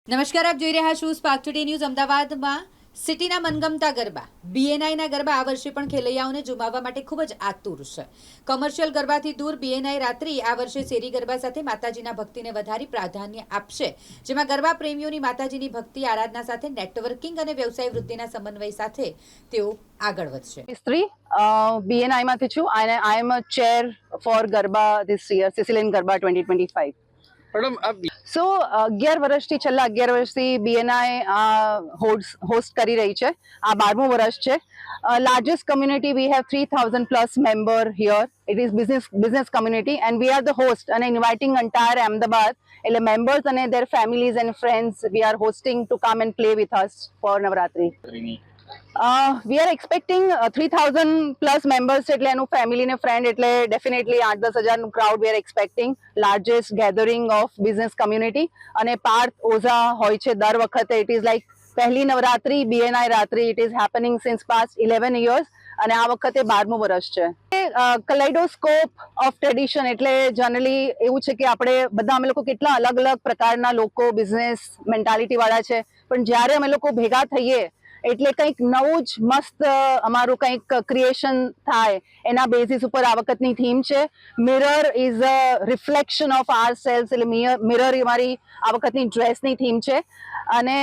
નમસ્કાર, આપ જોઈ રહ્યા છો સ્પાર્ક ટુડે ન્યૂઝ. અમદાવાદમાં સિટીના મનગમતા ગરબા બીએનઆઈના ગરબા આ વર્ષે પણ ખેલૈયાઓને ઝુમાવવા માટે ખૂબ જ આતુર છે. કમર્શિયલ ગરબાથી દૂર બીએનઆઈ રાત્રિ આ વર્ષે શેરી ગરબા સાથે માતાજીના ભક્તિને વધારે પ્રાધાન્ય આપશે, જેમાં ગરબા પ્રેમીઓની માતાજીની ભક્તિ આરાધના સાથે નેટવર્કિંગ અને વ્યવસાય વૃદ્ધિના સમન્વય સાથે તેઓ આગળ વધશે. History, BNI માંથી છું અને I am a chair for Garba this year, Sicilian Garba 2025. Madam આપ સો 11 વર્ષથી છેલ્લા 11 વર્ષથી BNI હોસ્ટ કરી રહી છે. આ 12મું વર્ષ છે. Largest community, we have 3,000 plus member here. It is business community and we are the host and inviting entire Ahmedabad એટલે members અને their families and friends we are hosting to come and play with us for Navratri. We are expecting 3,000 plus members એટલે એનું family ને friend એટલે definitely 8-10 હજારનું crowd we are expecting. Largest gathering of business community અને પાર્થ ઓઝા હોય છે દર વખતે. It is like પહેલી નવરાત્રી BNI રાત્રિ. It is happening since past 11 years અને આ વખતે 12મું વર્ષ છે. કલેડોસ્કોપ ઓફ ટ્રેડિશન એટલે જનરલી એવું છે કે આપણે બધા અમે લોકો કેટલા અલગ અલગ પ્રકારના લોકો બિઝનેસ મેન્ટાલિટી વાળા છે, પણ જ્યારે અમે લોકો ભેગા થઈએ એટલે કંઈક નવું જ મસ્ત અમારું કંઈક ક્રિએશન થાય. એના બેઝિસ ઉપર આ વખતની થીમ છે mirror is a reflection of our selves. એટલે મિરર અમારી આ વખતની ડ્રેસની થીમ છે. અને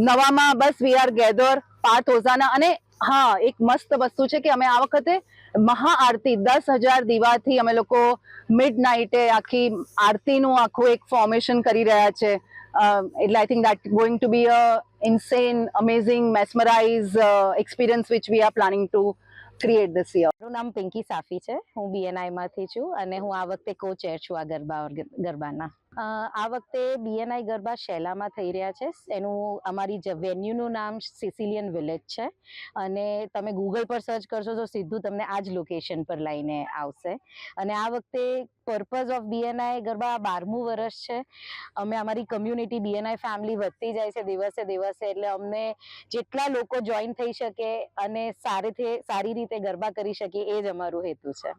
નવામાં બસ વી આર ગેધર પાર્થ ઓઝાના. અને હા, એક મસ્ત વસ્તુ છે કે અમે આ વખતે મહાઆરતી 10,000 દીવાથી અમે લોકો મિડ નાઇટે આખી આરતીનું આખું એક ફોર્મેશન કરી રહ્યા છે. એટલે I think that going to be a insane, amazing, mesmerize experience which we are planning to create this year. મારું નામ પિંકી સાફી છે. હું BNI માંથી છું અને હું આ વખતે કો ચેર છું આ ગરબાના. આ વખતે BNI ગરબા શેલામાં થઈ રહ્યા છે. એનું અમારી વેન્યુનું નામ સિસિલિયન વિલેજ છે અને તમે ગૂગલ પર સર્ચ કરશો તો સીધું તમને આ જ લોકેશન પર લઈને આવશે. અને આ વખતે પર્પઝ ઓફ BNI ગરબા 12મું વર્ષ છે. અમે અમારી કમ્યુનિટી BNI ફેમિલી વધતી જાય છે દિવસે દિવસે, એટલે અમને જેટલા લોકો જોઈન થઈ શકે અને સારી રીતે ગરબા કરી શકીએ એ જ અમારું હેતુ છે.